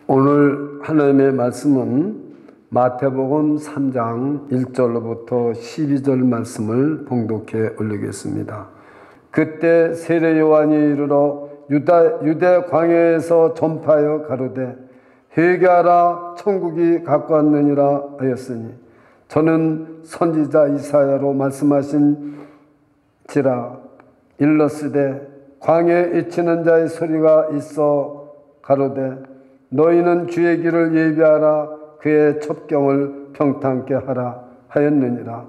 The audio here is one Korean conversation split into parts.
오늘 하나님의 말씀은 마태복음 3장 1절로부터 12절 말씀을 봉독해 올리겠습니다. 그때 세례 요한이 이르러 유대 광야에서 전파하여 가로되 회개하라 천국이 가까웠느니라 하였으니 저는 선지자 이사야로 말씀하신지라 일렀으되 광야에 외치는 자의 소리가 있어 가로되 너희는 주의 길을 예비하라 그의 첩경을 평탄케 하라 하였느니라.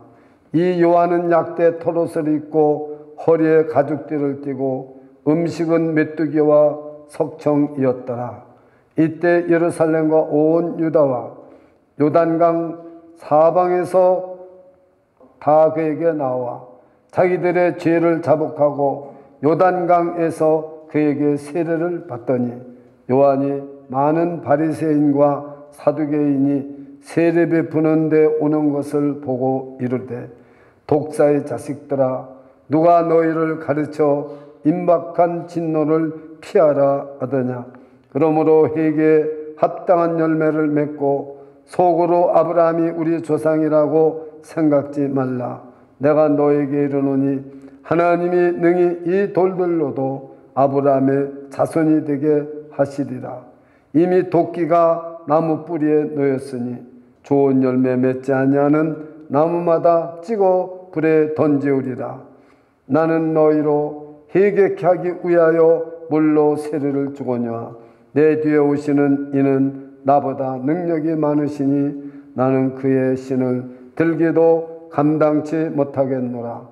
이 요한은 약대 털옷을 입고 허리에 가죽띠를 띠고 음식은 메뚜기와 석청이었더라. 이때 예루살렘과 온 유다와 요단강 사방에서 다 그에게 나와 자기들의 죄를 자복하고 요단강에서 그에게 세례를 받더니 요한이 많은 바리새인과 사두개인이 세례 베푸는 데 오는 것을 보고 이르되 독사의 자식들아 누가 너희를 가르쳐 임박한 진노를 피하라 하더냐. 그러므로 회개에 합당한 열매를 맺고 속으로 아브라함이 우리 조상이라고 생각지 말라. 내가 너에게 이르노니 하나님이 능히 이 돌들로도 아브라함의 자손이 되게 하시리라. 이미 도끼가 나무 뿌리에 놓였으니 좋은 열매 맺지 아니하는 나무마다 찍어 불에 던지우리라. 나는 너희로 회개케 하기 위하여 물로 세례를 주거니와 내 뒤에 오시는 이는 나보다 능력이 많으시니 나는 그의 신을 들기도 감당치 못하겠노라.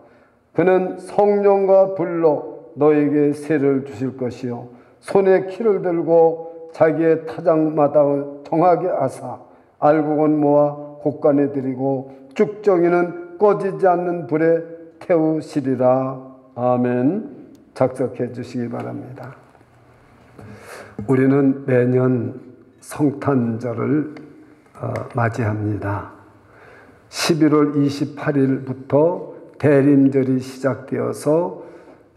그는 성령과 불로 너에게 세례를 주실 것이요 손에 키를 들고 자기의 타작마당을 정하게 하사 알곡은 모아 곡간에 들이고 쭉정이는 꺼지지 않는 불에 태우시리라. 아멘. 작석해 주시기 바랍니다. 우리는 매년 성탄절을 맞이합니다. 11월 28일부터 대림절이 시작되어서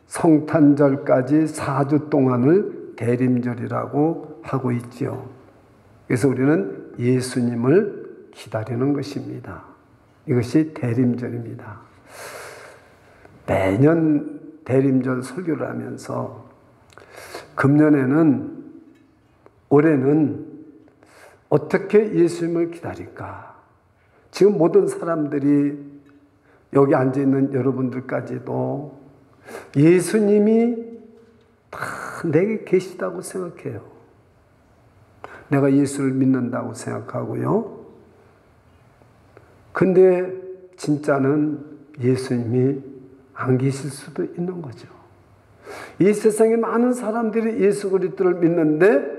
성탄절까지 4주 동안을 대림절이라고 하고 있지요. 그래서 우리는 예수님을 기다리는 것입니다. 이것이 대림절입니다. 매년 대림절 설교를 하면서 올해는 어떻게 예수님을 기다릴까? 지금 모든 사람들이 여기 앉아있는 여러분들까지도 예수님이 다 내게 계시다고 생각해요. 내가 예수를 믿는다고 생각하고요. 근데 진짜는 예수님이 안 계실 수도 있는 거죠. 이 세상에 많은 사람들이 예수 그리스도를 믿는데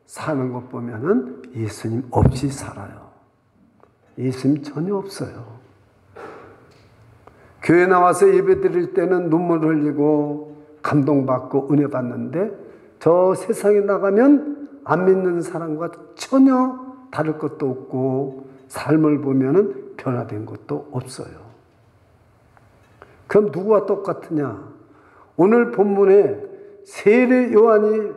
사는 것 보면은 예수님 없이 살아요. 예수님 전혀 없어요. 교회 나와서 예배 드릴 때는 눈물 흘리고 감동받고 은혜 받는데 저 세상에 나가면 안 믿는 사람과 전혀 다를 것도 없고 삶을 보면은 변화된 것도 없어요. 그럼 누구와 똑같으냐? 오늘 본문에 세례 요한이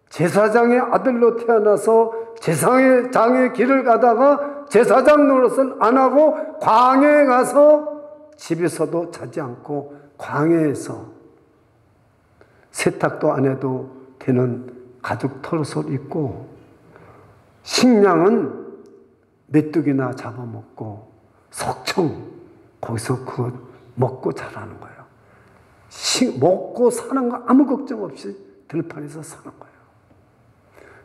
제사장의 아들로 태어나서 제사장의 길을 가다가 제사장 노릇을 안 하고 광야에 가서 집에서도 자지 않고 광야에서 세탁도 안 해도 되는 가죽 털옷을 입고 식량은 메뚜기나 잡아먹고 석청 거기서 그거 먹고 자라는 거예요. 먹고 사는 거 아무 걱정 없이 들판에서 사는 거예요.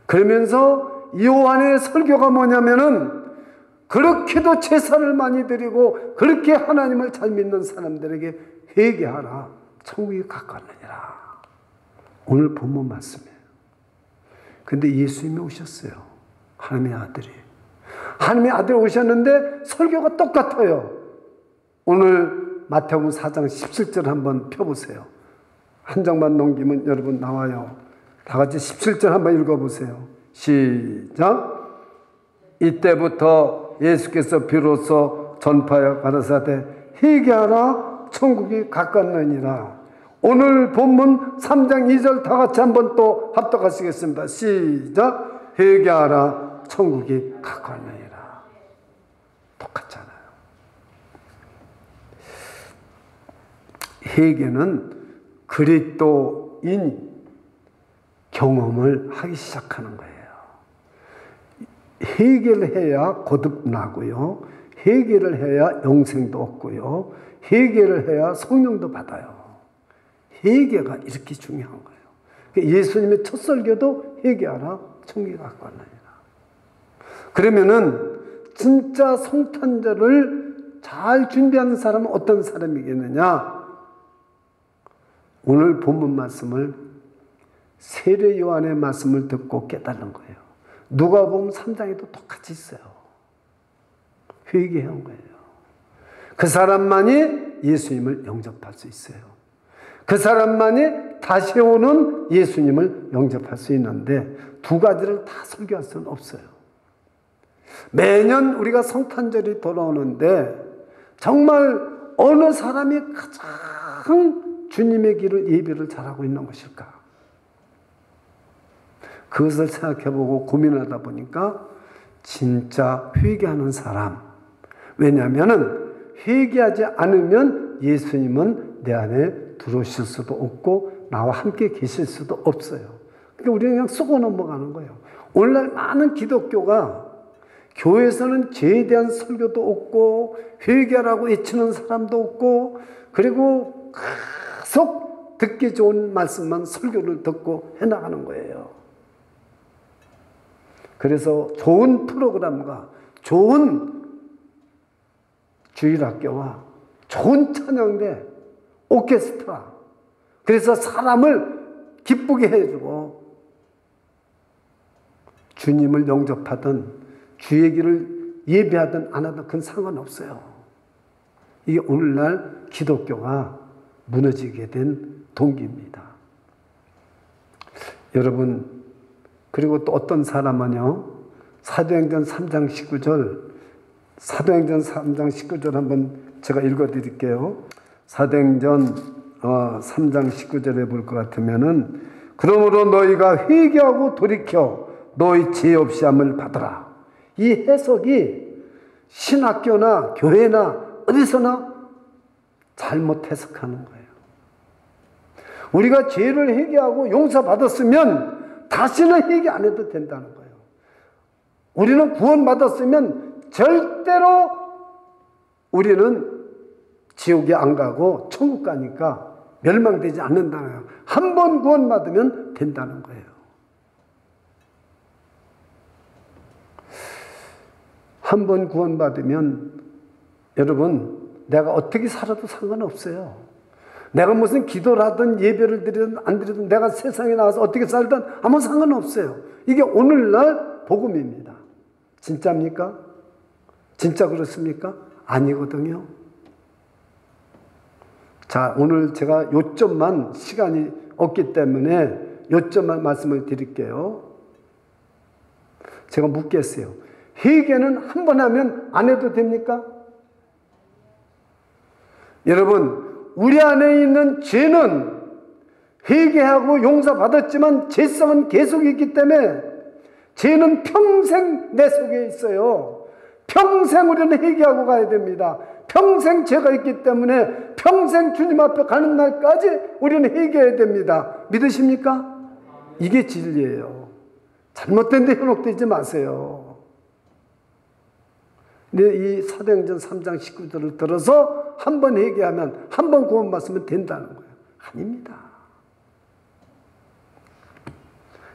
그러면서 요한의 설교가 뭐냐면은 그렇게도 제사를 많이 드리고 그렇게 하나님을 잘 믿는 사람들에게 회개하라. 천국이 가까웠느니라. 오늘 본문 말씀이에요. 근데 예수님이 오셨어요. 하나님의 아들이. 하나님의 아들이 오셨는데 설교가 똑같아요. 오늘 마태복음 4장 17절 한번 펴보세요. 한 장만 넘기면 여러분 나와요. 다 같이 17절 한번 읽어보세요. 시작. 이때부터 예수께서 비로소 전파하여 가라사대 회개하라 천국이 가까웠느니라. 오늘 본문 3장 2절 다 같이 한번 또 합독하시겠습니다. 시작. 회개하라 천국이 가까웠느니라. 똑같잖아요. 회개는 그리스도인 경험을 하기 시작하는 거예요. 회개를 해야 거듭나고요. 회개를 해야 영생도 얻고요. 회개를 해야 성령도 받아요. 회개가 이렇게 중요한 거예요. 예수님의 첫 설교도 회개하라 천국이 가까웠느니라. 그러면은 진짜 성탄절을 잘 준비하는 사람은 어떤 사람이겠느냐? 오늘 본문 말씀을 세례 요한의 말씀을 듣고 깨달은 거예요. 누가복음 3장에도 똑같이 있어요. 회개한 거예요. 그 사람만이 예수님을 영접할 수 있어요. 그 사람만이 다시 오는 예수님을 영접할 수 있는데 두 가지를 다 설교할 수는 없어요. 매년 우리가 성탄절이 돌아오는데 정말 어느 사람이 가장 주님의 길을 예배를 잘하고 있는 것일까? 그것을 생각해보고 고민하다 보니까 진짜 회개하는 사람. 왜냐하면 회개하지 않으면 예수님은 내 안에 들어오실 수도 없고 나와 함께 계실 수도 없어요. 그러니까 우리는 그냥 쏘고 넘어가는 거예요. 오늘날 많은 기독교가 교회에서는 죄에 대한 설교도 없고 회개하라고 외치는 사람도 없고 그리고 계속 듣기 좋은 말씀만 설교를 듣고 해나가는 거예요. 그래서 좋은 프로그램과 좋은 주일학교와 좋은 찬양대, 오케스트라, 그래서 사람을 기쁘게 해주고 주님을 영접하든 주의 길을 예배하든 안 하든 그건 상관없어요. 이게 오늘날 기독교가 무너지게 된 동기입니다. 여러분, 그리고 또 어떤 사람은요, 사도행전 3장 19절, 사도행전 3장 19절 한번 제가 읽어 드릴게요. 사도행전 3장 19절에 볼 것 같으면은, 그러므로 너희가 회개하고 돌이켜 너희 죄 없이 함을 받으라. 이 해석이 신학교나 교회나 어디서나 잘못 해석하는 거예요. 우리가 죄를 회개하고 용서받았으면 다시는 회개 안 해도 된다는 거예요. 우리는 구원받았으면 절대로 우리는 지옥에 안 가고 천국 가니까 멸망되지 않는다는 거예요. 한 번 구원받으면 된다는 거예요. 한 번 구원받으면 여러분 내가 어떻게 살아도 상관없어요. 내가 무슨 기도를 하든 예배를 드리든 안 드리든 내가 세상에 나와서 어떻게 살든 아무 상관없어요. 이게 오늘날 복음입니다. 진짜입니까? 진짜 그렇습니까? 아니거든요. 자, 오늘 제가 요점만 시간이 없기 때문에 요점만 말씀을 드릴게요. 제가 묻겠어요. 회개는 한 번 하면 안 해도 됩니까? 여러분, 우리 안에 있는 죄는 회개하고 용서받았지만 죄성은 계속 있기 때문에 죄는 평생 내 속에 있어요. 평생 우리는 회개하고 가야 됩니다. 평생 죄가 있기 때문에 평생 주님 앞에 가는 날까지 우리는 회개해야 됩니다. 믿으십니까? 이게 진리예요. 잘못된 데 현혹되지 마세요. 근데 이 사도행전 3장 19절을 들어서 한 번 회개하면 한 번 구원받으면 된다는 거예요. 아닙니다.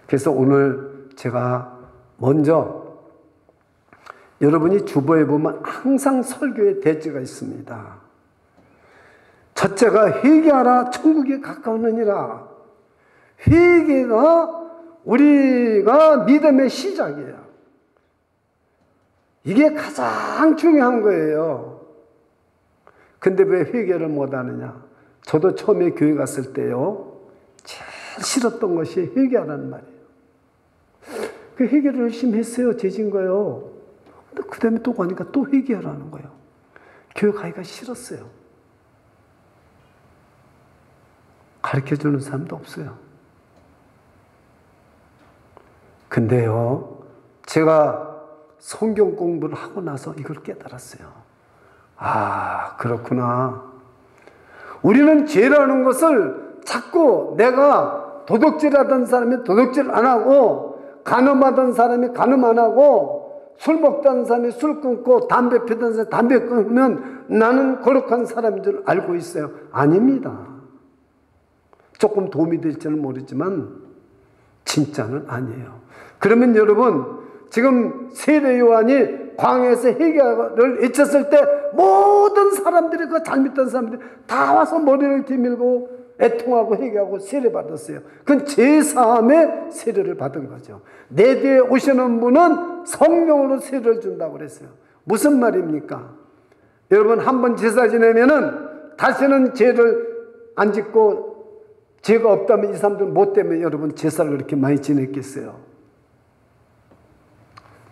그래서 오늘 제가 먼저 여러분이 주보에 보면 항상 설교의 대지가 있습니다. 첫째가 회개하라 천국이 가까우느니라. 회개가 우리가 믿음의 시작이에요. 이게 가장 중요한 거예요. 근데 왜 회개를 못하느냐? 저도 처음에 교회 갔을 때요, 제일 싫었던 것이 회개하라는 말이에요. 그 회개를 열심히 했어요. 죄진 거예요. 근데 그 다음에 또 가니까 또 회개하라는 거예요. 교회 가기가 싫었어요. 가르쳐주는 사람도 없어요. 근데요, 제가 성경 공부를 하고 나서 이걸 깨달았어요. 아, 그렇구나. 우리는 죄라는 것을 자꾸 내가 도둑질하던 사람이 도둑질 안 하고, 간음하던 사람이 간음 안 하고, 술 먹던 사람이 술 끊고, 담배 피던 사람이 담배 끊으면 나는 거룩한 사람인 줄 알고 있어요. 아닙니다. 조금 도움이 될지는 모르지만 진짜는 아니에요. 그러면 여러분, 지금 세례 요한이 광야에서 회개를 외쳤을 때 모든 사람들이, 그 잘못된 사람들이 다 와서 머리를 뒤밀고 애통하고 회개하고 세례 받았어요. 그건 제사함의 세례를 받은 거죠. 내 뒤에 오시는 분은 성령으로 세례를 준다고 그랬어요. 무슨 말입니까? 여러분, 한번 제사 지내면은 다시는 죄를 안 짓고, 죄가 없다면 이 사람들 뭐 때문에 여러분 제사를 그렇게 많이 지냈겠어요?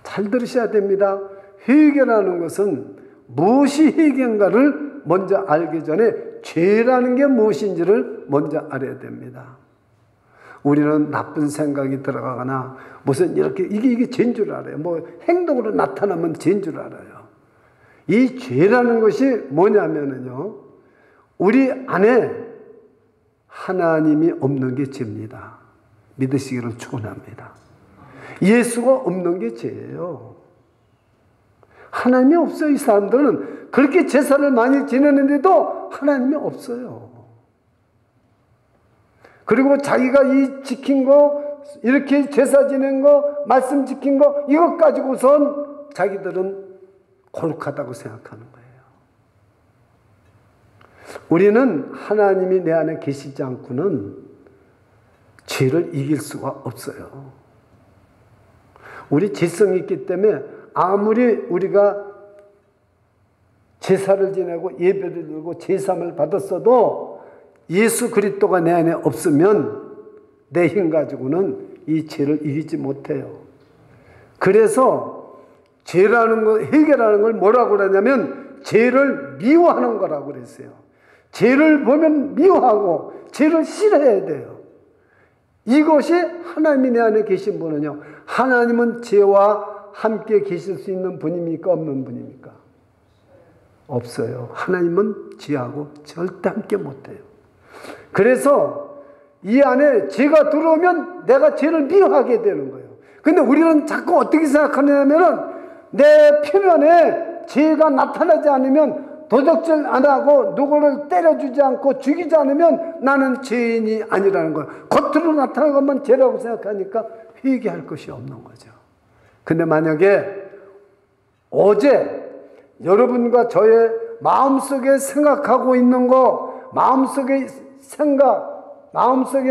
잘 들으셔야 됩니다. 회개라는 것은 무엇이 회개인가를 먼저 알기 전에 죄라는 게 무엇인지를 먼저 알아야 됩니다. 우리는 나쁜 생각이 들어가거나 무슨 이렇게 이게 죄인 줄 알아요. 뭐 행동으로 나타나면 죄인 줄 알아요. 이 죄라는 것이 뭐냐면요, 우리 안에 하나님이 없는 게 죄입니다. 믿으시기를 축원합니다. 예수가 없는 게 죄예요. 하나님이 없어요. 이 사람들은 그렇게 제사를 많이 지내는데도 하나님이 없어요. 그리고 자기가 이 지킨 거, 이렇게 제사 지낸 거, 말씀 지킨 거, 이것 가지고선 자기들은 거룩하다고 생각하는 거예요. 우리는 하나님이 내 안에 계시지 않고는 죄를 이길 수가 없어요. 우리 죄성이 있기 때문에 아무리 우리가 제사를 지내고 예배를 드리고 제사함을 받았어도 예수 그리스도가 내 안에 없으면 내 힘 가지고는 이 죄를 이기지 못해요. 그래서 죄라는 거, 회개라는 걸 뭐라고 그러냐면 죄를 미워하는 거라고 그랬어요. 죄를 보면 미워하고 죄를 싫어해야 돼요. 이것이 하나님이 내 안에 계신 분은요, 하나님은 죄와 함께 계실 수 있는 분입니까? 없는 분입니까? 없어요. 하나님은 죄하고 절대 함께 못해요. 그래서 이 안에 죄가 들어오면 내가 죄를 미워하게 되는 거예요. 근데 우리는 자꾸 어떻게 생각하냐면은 내 표면에 죄가 나타나지 않으면, 도둑질 안 하고 누구를 때려주지 않고 죽이지 않으면 나는 죄인이 아니라는 거예요. 겉으로 나타나는 것만 죄라고 생각하니까 회개할 것이 없는 거죠. 근데 만약에 어제 여러분과 저의 마음속에 생각하고 있는 거, 마음속에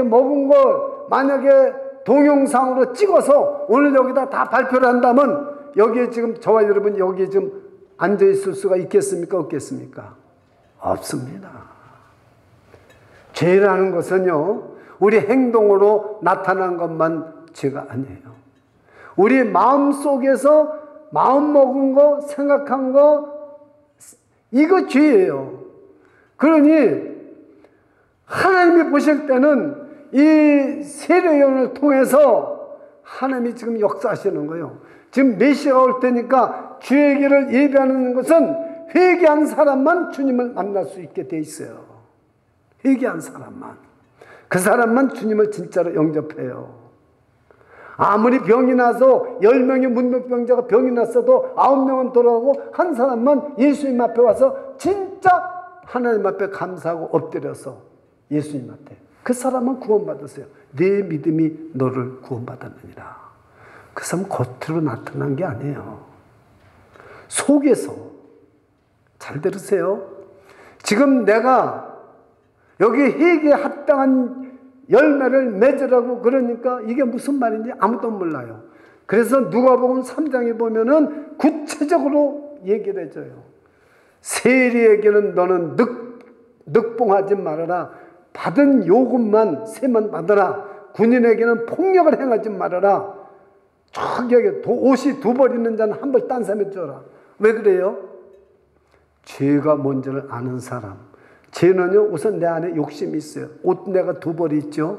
먹은 걸 만약에 동영상으로 찍어서 오늘 여기다 다 발표를 한다면 여기에 지금 저와 여러분 여기에 지금 앉아 있을 수가 있겠습니까? 없겠습니까? 없습니다. 죄라는 것은요, 우리 행동으로 나타난 것만 죄가 아니에요. 우리 마음속에서 마음 먹은 거, 생각한 거, 이거 죄예요. 그러니 하나님이 보실 때는 이 세례요한을 통해서 하나님이 지금 역사하시는 거예요. 지금 메시아가 올 테니까 주의 길을 예배하는 것은 회개한 사람만 주님을 만날 수 있게 돼 있어요. 회개한 사람만. 그 사람만 주님을 진짜로 영접해요. 아무리 병이 나서 10명의 문둥병자가 병이 났어도 9명은 돌아오고 한 사람만 예수님 앞에 와서 진짜 하나님 앞에 감사하고 엎드려서 예수님 앞에, 그 사람은 구원받았어요. 내 믿음이 너를 구원받았느니라. 그 사람은 겉으로 나타난 게 아니에요. 속에서. 잘 들으세요. 지금 내가 여기 회개에 합당한 열매를 맺으라고 그러니까 이게 무슨 말인지 아무도 몰라요. 그래서 누가복음 3장에 보면은 구체적으로 얘기를 해줘요. 세리에게는 너는 늑봉하지 말아라. 받은 요금만 세만 받아라. 군인에게는 폭력을 행하지 말아라. 저기에 옷이 2벌 있는 자는 1벌 딴 사람에 줘라. 왜 그래요? 죄가 뭔지를 아는 사람, 죄는요, 우선 내 안에 욕심이 있어요. 옷 내가 두 벌 있죠?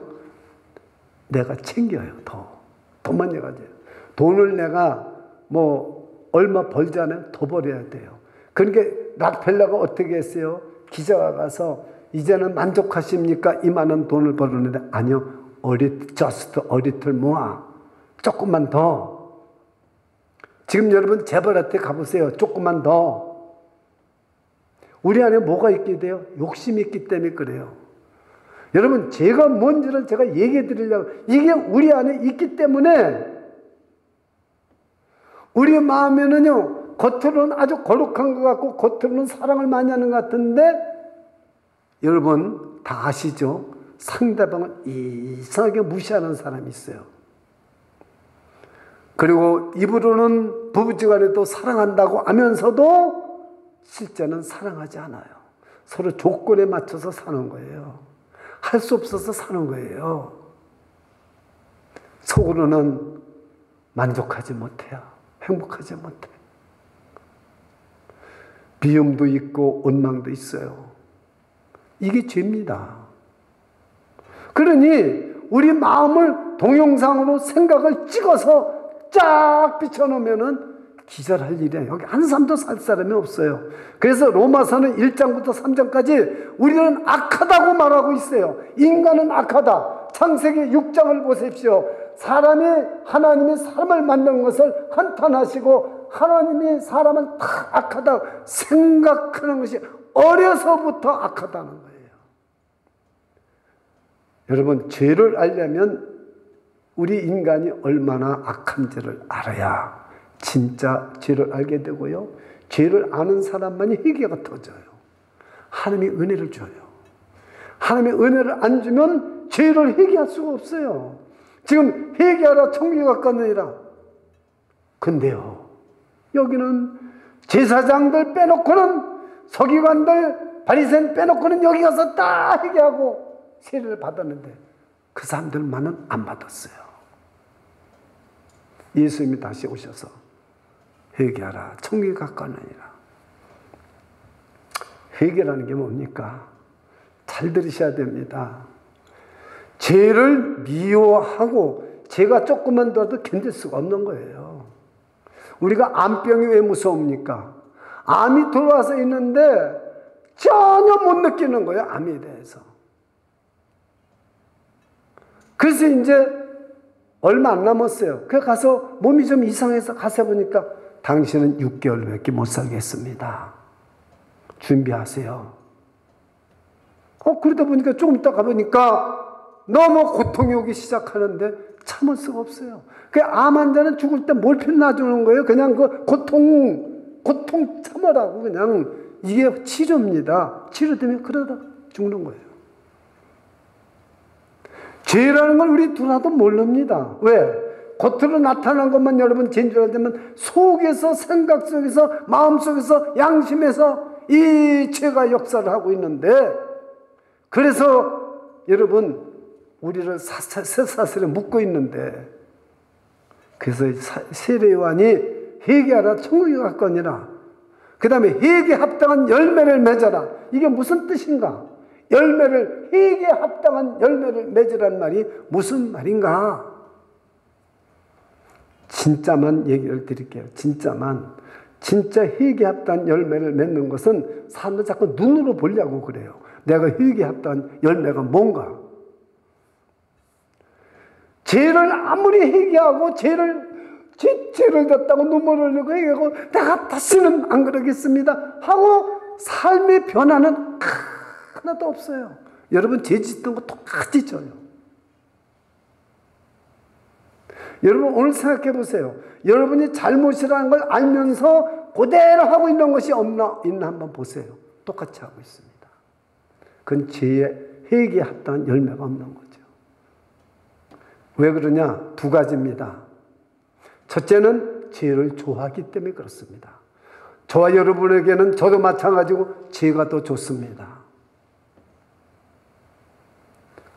내가 챙겨요, 더 많이 가져요. 돈을 내가 얼마 벌지 않아요? 더 벌어야 돼요. 그러니까 락펠러가 어떻게 했어요? 기자가 가서 이제는 만족하십니까? 이만한 돈을 벌었는데 아니요. just a little more. 조금만 더. 지금 여러분 재벌한테 가보세요. 조금만 더. 우리 안에 뭐가 있게 돼요? 욕심이 있기 때문에 그래요. 여러분 죄가 뭔지를 제가 얘기해 드리려고, 이게 우리 안에 있기 때문에 우리 마음에는요, 겉으로는 아주 거룩한 것 같고 겉으로는 사랑을 많이 하는 것 같은데 여러분 다 아시죠? 상대방을 이상하게 무시하는 사람이 있어요. 그리고 입으로는 부부지간에도 사랑한다고 하면서도 실제는 사랑하지 않아요. 서로 조건에 맞춰서 사는 거예요. 할 수 없어서 사는 거예요. 속으로는 만족하지 못해요. 행복하지 못해. 비움도 있고 원망도 있어요. 이게 죄입니다. 그러니 우리 마음을 동영상으로 생각을 찍어서 쫙 비춰놓으면은 기절할 일이에요. 여기 한 사람도 살 사람이 없어요. 그래서 로마서는 1장부터 3장까지 우리는 악하다고 말하고 있어요. 인간은 악하다. 창세기 6장을 보십시오. 사람이 하나님이 사람을 만든 것을 한탄하시고 하나님이 사람은 다 악하다 생각하는 것이 어려서부터 악하다는 거예요. 여러분 죄를 알려면 우리 인간이 얼마나 악한지를 알아야 진짜 죄를 알게 되고요. 죄를 아는 사람만이 회개가 터져요. 하나님이 은혜를 줘요. 하나님의 은혜를 안 주면 죄를 회개할 수가 없어요. 지금 회개하라 천국에 가까우니라. 근데요, 여기는 제사장들 빼놓고는, 서기관들 바리새인 빼놓고는 여기 가서 다 회개하고 세례를 받았는데 그 사람들만은 안 받았어요. 예수님이 다시 오셔서 회개하라 천국에 가까우니라. 회개라는 게 뭡니까? 잘 들으셔야 됩니다. 죄를 미워하고 죄가 조금만 더도 견딜 수가 없는 거예요. 우리가 암병이 왜 무서웁니까? 암이 들어와서 있는데 전혀 못 느끼는 거예요. 암에 대해서. 그래서 이제 얼마 안 남았어요. 그래서 가서 몸이 좀 이상해서 가서 보니까 당신은 6개월밖에 못 살겠습니다. 준비하세요. 그러다 보니까 조금 있다 가보니까 너무 고통이 오기 시작하는데 참을 수가 없어요. 그 암 환자는 죽을 때 몰핀 놔주는 거예요. 그냥 그 고통 참으라고. 그냥 이게 치료입니다. 치료 때문에 그러다 죽는 거예요. 죄라는 걸 우리 누구라도 모릅니다. 왜? 겉으로 나타난 것만 여러분 죄인 줄 알면 속에서, 생각 속에서, 마음 속에서, 양심에서 이 죄가 역사를 하고 있는데, 그래서 여러분 우리를 쇠사슬에 묶고 있는데, 그래서 세례요한이 회개하라 천국에 가까우니라. 그 다음에 회개에 합당한 열매를 맺어라. 이게 무슨 뜻인가? 열매를, 회개에 합당한 열매를 맺으라는 말이 무슨 말인가? 진짜만 얘기를 드릴게요. 진짜 회개에 합당한 열매를 맺는 것은 사람들 자꾸 눈으로 보려고 그래요. 내가 회개에 합당한 열매가 뭔가? 죄를 아무리 회개하고 죄를 졌다고 눈물을 흘리고 회개하고 내가 다시는 안 그러겠습니다 하고 삶의 변화는 하나도 없어요. 여러분 죄 짓던 거 똑같이 져요. 여러분 오늘 생각해 보세요. 여러분이 잘못이라는 걸 알면서 그대로 하고 있는 것이 있나 한번 보세요. 똑같이 하고 있습니다. 그건 죄의 회개에 합당한 열매가 없는 거죠. 왜 그러냐? 두 가지입니다. 첫째는 죄를 좋아하기 때문에 그렇습니다. 저와 여러분에게는 저도 마찬가지고 죄가 더 좋습니다.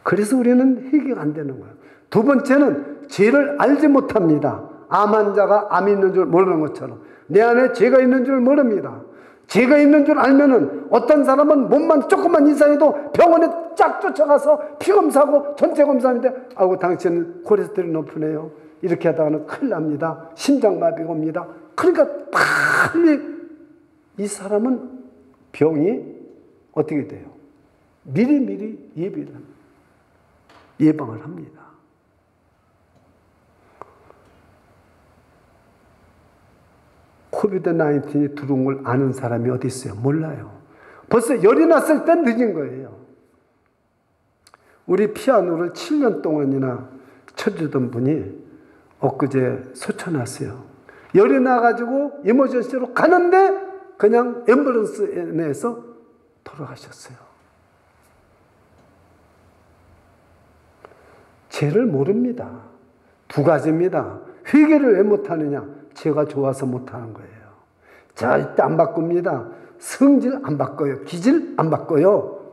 그래서 우리는 회개가 안 되는 거예요. 두 번째는 죄를 알지 못합니다. 암 환자가 암이 있는 줄 모르는 것처럼 내 안에 죄가 있는 줄 모릅니다. 죄가 있는 줄 알면은 어떤 사람은 몸만 조금만 이상해도 병원에 쫙 쫓아가서 피검사하고 전체 검사하는데 아이고 당신은 콜레스테롤이 높으네요. 이렇게 하다가는 큰일 납니다. 심장마비가 옵니다. 그러니까 빨리 이 사람은 병이 어떻게 돼요? 미리미리 예방을 합니다. 코비드-19이 들어온 걸 아는 사람이 어디 있어요? 몰라요. 벌써 열이 났을 땐 늦은 거예요. 우리 피아노를 7년 동안이나 쳐주던 분이 엊그제 소천하세요. 열이 나가지고 이머전시로 가는데 그냥 앰뷸런스 내에서 돌아가셨어요. 죄를 모릅니다. 두 가지입니다. 회개를 왜 못하느냐? 죄가 좋아서 못하는 거예요. 절대 안 바꿉니다. 성질 안 바꿔요. 기질 안 바꿔요.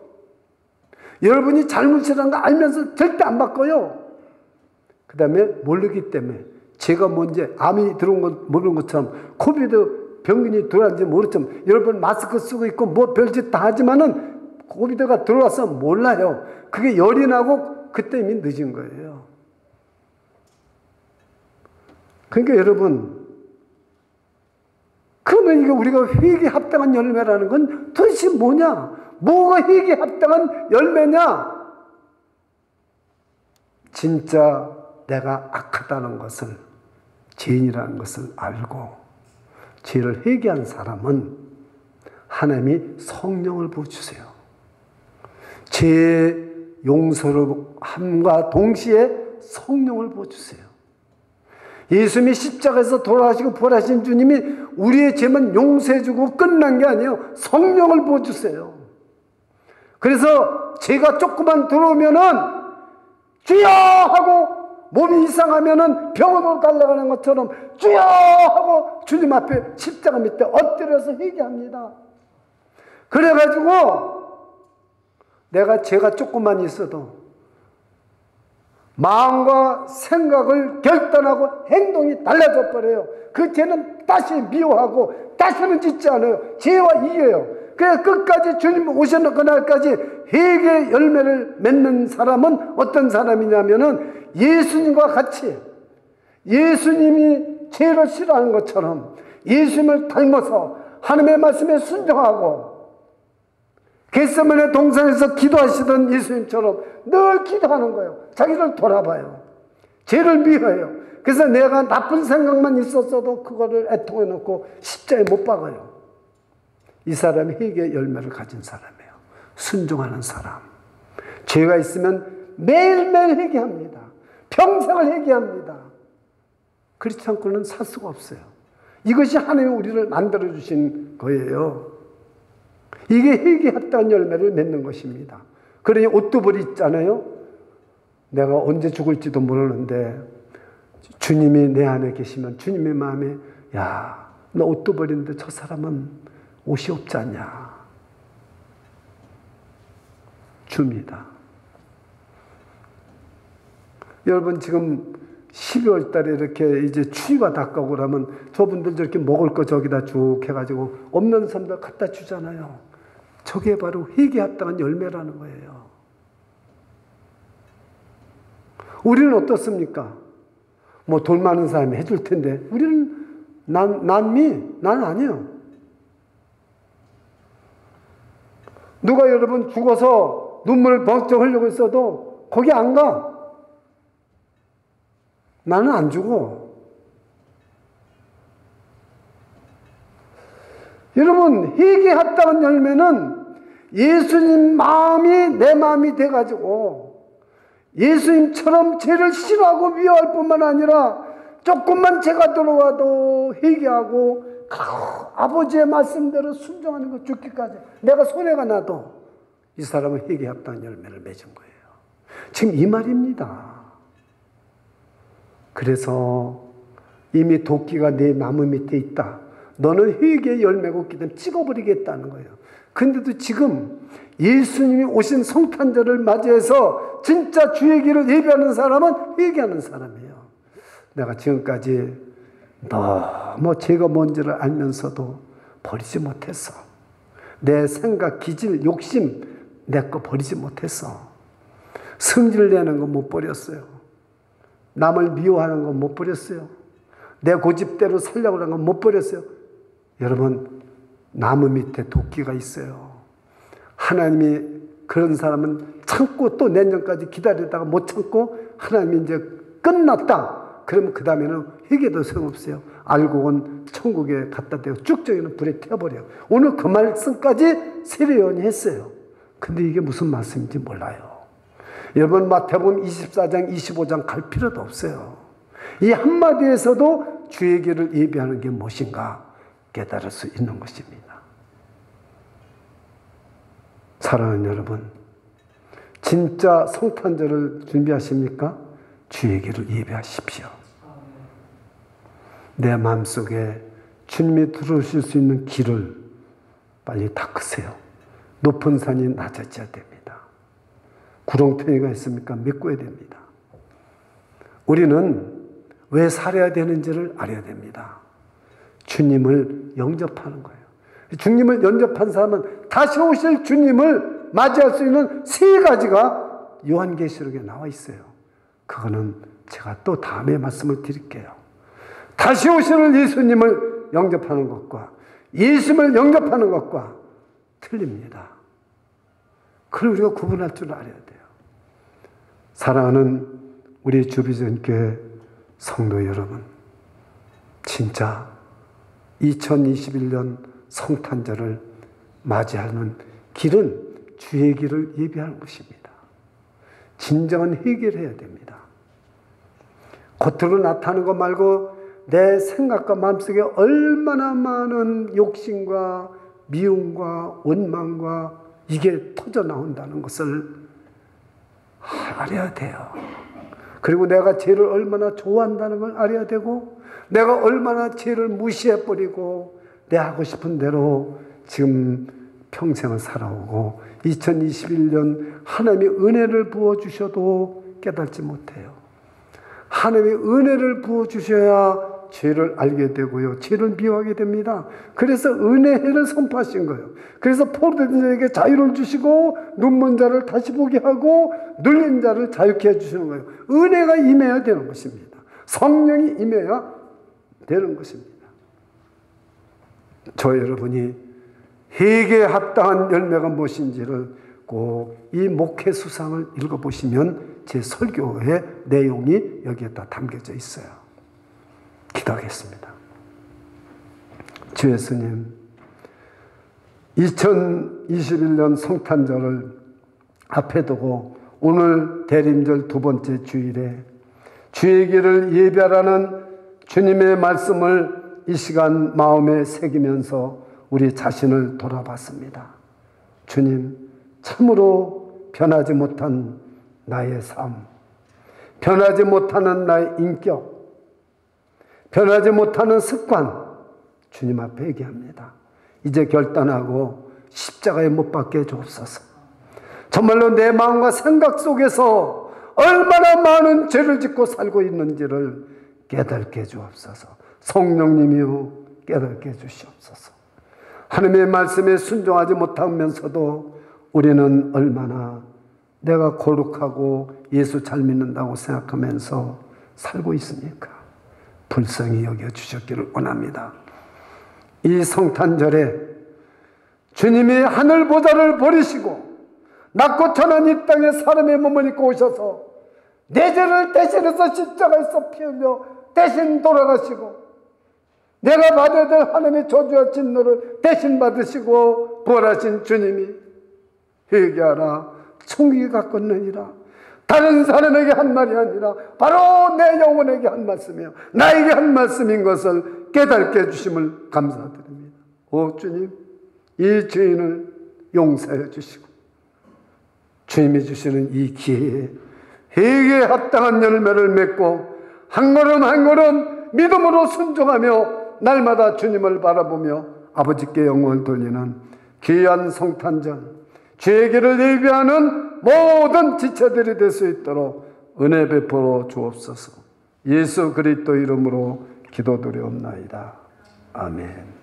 여러분이 잘못이라는 거 알면서 절대 안 바꿔요. 그 다음에 모르기 때문에 죄가 뭔지 암이 들어온 거 모르는 것처럼 코비드 병균이 들어왔는지 모르지만 여러분 마스크 쓰고 있고 뭐 별짓 다 하지만은 코비드가 들어와서 몰라요. 그게 열이 나고 그때 이미 늦은 거예요. 그러니까 여러분 그러면 이게 우리가 회개에 합당한 열매라는 건 도대체 뭐냐? 뭐가 회개에 합당한 열매냐? 진짜 내가 악하다는 것을, 죄인이라는 것을 알고 죄를 회개한 사람은 하나님이 성령을 부어주세요. 죄 용서로 함과 동시에 성령을 부어주세요. 예수님이 십자가에서 돌아가시고 부활하신 주님이 우리의 죄만 용서해주고 끝난 게 아니에요. 성령을 부어주세요. 그래서 죄가 조금만 들어오면은 주여 하고 몸이 이상하면은 병원으로 달려가는 것처럼 주여 하고 주님 앞에 십자가 밑에 엎드려서 회개합니다. 그래가지고 내가 죄가 조금만 있어도 마음과 생각을 결단하고 행동이 달라져 버려요. 그 죄는 다시 미워하고 다시는 짓지 않아요. 죄와 이겨요. 그래서 끝까지 주님 오시는 그날까지 회개의 열매를 맺는 사람은 어떤 사람이냐면은 예수님과 같이 예수님이 죄를 싫어하는 것처럼 예수님을 닮아서 하나님의 말씀에 순종하고 겟세마네 동산에서 기도하시던 예수님처럼 늘 기도하는 거예요. 자기를 돌아봐요. 죄를 미워해요. 그래서 내가 나쁜 생각만 있었어도 그거를 애통해 놓고 십자가에 못 박아요. 이 사람이 회개의 열매를 가진 사람이에요. 순종하는 사람. 죄가 있으면 매일매일 회개합니다. 평생을 회개합니다. 그렇지 않고는 살 수가 없어요. 이것이 하나님이 우리를 만들어주신 거예요. 이게 회개에 합당한 열매를 맺는 것입니다. 그러니 옷도벌이 있잖아요. 내가 언제 죽을지도 모르는데 주님이 내 안에 계시면 주님의 마음에 야, 너 옷도벌인데 저 사람은 옷이 없지 않냐. 줍니다. 여러분 지금 12월 달에 이렇게 이제 추위가 다가오고 그러면 저분들 저렇게 먹을 거 저기다 쭉 해가지고 없는 사람들 갖다 주잖아요. 저게 바로 회개에 합당한 열매라는 거예요. 우리는 어떻습니까? 뭐 돈 많은 사람이 해줄 텐데 우리는 나는 아니에요. 누가 여러분 죽어서 눈물을 벙쩍 흘리고 있어도 거기 안 가. 나는 안 주고. 여러분 회개에 합당한 열매는 예수님 마음이 내 마음이 돼가지고 예수님처럼 죄를 싫어하고 미워할 뿐만 아니라 조금만 죄가 들어와도 회개하고 아버지의 말씀대로 순종하는 것 죽기까지 내가 손해가 나도 이 사람은 회개에 합당한 열매를 맺은 거예요. 지금 이 말입니다. 그래서 이미 도끼가 내 나무 밑에 있다. 너는 회개의 열매가 없기 때문에 찍어버리겠다는 거예요. 근데도 지금 예수님이 오신 성탄절을 맞이해서 진짜 주의 길을 예배하는 사람은 회개하는 사람이에요. 내가 지금까지 너무 죄가 뭔지를 알면서도 버리지 못했어. 내 생각, 기질, 욕심 내 거 버리지 못했어. 성질 내는 거 못 버렸어요. 남을 미워하는 거 못 버렸어요. 내 고집대로 살려고 하는 거 못 버렸어요. 여러분, 나무 밑에 도끼가 있어요. 하나님이 그런 사람은 참고 또 내년까지 기다리다가 못 참고 하나님이 이제 끝났다. 그러면 그 다음에는 회개도 소용없어요. 알고 천국에 갖다 대고 쭉정이는 불에 태워버려요. 오늘 그 말씀까지 세례요한이 했어요. 근데 이게 무슨 말씀인지 몰라요. 여러분, 마태복음 24장 25장 갈 필요도 없어요. 이 한마디에서도 주의 길을 예비하는 게 무엇인가 깨달을 수 있는 것입니다. 사랑하는 여러분, 진짜 성탄절을 준비하십니까? 주의 길을 예비하십시오. 내 마음속에 주님이 들어오실 수 있는 길을 빨리 닦으세요. 높은 산이 낮아져야 됩니다. 구렁텅이가 있습니까? 메꿔야 됩니다. 우리는 왜 살아야 되는지를 알아야 됩니다. 주님을 영접하는 거예요. 주님을 영접한 사람은 다시 오실 주님을 맞이할 수 있는 세 가지가 요한계시록에 나와 있어요. 그거는 제가 또 다음에 말씀을 드릴게요. 다시 오시는 예수님을 영접하는 것과 예수님을 영접하는 것과 틀립니다. 그걸 우리가 구분할 줄 알아야 돼요. 사랑하는 우리 주비전교회 성도 여러분, 진짜 2021년 성탄절을 맞이하는 길은 주의 길을 예비하는 것입니다. 진정한 회개를 해야 됩니다. 겉으로 나타나는 것 말고 내 생각과 마음속에 얼마나 많은 욕심과 미움과 원망과 이게 터져 나온다는 것을 알아야 돼요. 그리고 내가 죄를 얼마나 좋아한다는 걸 알아야 되고, 내가 얼마나 죄를 무시해버리고 내 하고 싶은 대로 지금 평생을 살아오고 2021년 하나님이 은혜를 부어주셔도 깨닫지 못해요. 하나님이 은혜를 부어주셔야 죄를 알게 되고요. 죄를 미워하게 됩니다. 그래서 은혜를 선포하신 거예요. 그래서 포로된자에게 자유를 주시고 눈먼 자를 다시 보게 하고 눌린 자를 자유케 해주시는 거예요. 은혜가 임해야 되는 것입니다. 성령이 임해야 되는 것입니다. 저 여러분이 회개에 합당한 열매가 무엇인지를 꼭 이 목회 수상을 읽어보시면 제 설교의 내용이 여기에 다 담겨져 있어요. 기도하겠습니다. 주 예수님, 2021년 성탄절을 앞에 두고 오늘 대림절 두 번째 주일에 주의 길을 예배하라는 주님의 말씀을 이 시간 마음에 새기면서 우리 자신을 돌아봤습니다. 주님, 참으로 변하지 못한 나의 삶, 변하지 못하는 나의 인격, 변하지 못하는 습관, 주님 앞에 얘기합니다. 이제 결단하고 십자가에 못 박게 주옵소서. 정말로 내 마음과 생각 속에서 얼마나 많은 죄를 짓고 살고 있는지를 깨닫게 해 주옵소서. 성령님이여 깨닫게 해 주시옵소서. 하나님의 말씀에 순종하지 못하면서도 우리는 얼마나 내가 거룩하고 예수 잘 믿는다고 생각하면서 살고 있습니까? 불쌍히 여겨주셨기를 원합니다. 이 성탄절에 주님이 하늘 보좌를 버리시고 낮고 천한 이 땅에 사람의 몸을 입고 오셔서 내 죄를 대신해서 십자가에서 피 흘려 대신 돌아가시고 내가 받아야 될 하나님의 저주와 진노를 대신 받으시고 부활하신 주님이 회개하라 천국이 가깝느니라. 다른 사람에게 한 말이 아니라 바로 내 영혼에게 한 말씀이에요. 나에게 한 말씀인 것을 깨닫게 해주심을 감사드립니다. 오 주님, 이 죄인을 용서해 주시고 주님이 주시는 이 기회에 회개에 합당한 열매를 맺고 한 걸음 한 걸음 믿음으로 순종하며 날마다 주님을 바라보며 아버지께 영광을 돌리는 귀한 성탄절, 주의 길을 예비하는 모든 지체들이 될 수 있도록 은혜 베풀어 주옵소서. 예수 그리스도 이름으로 기도드리옵나이다. 아멘.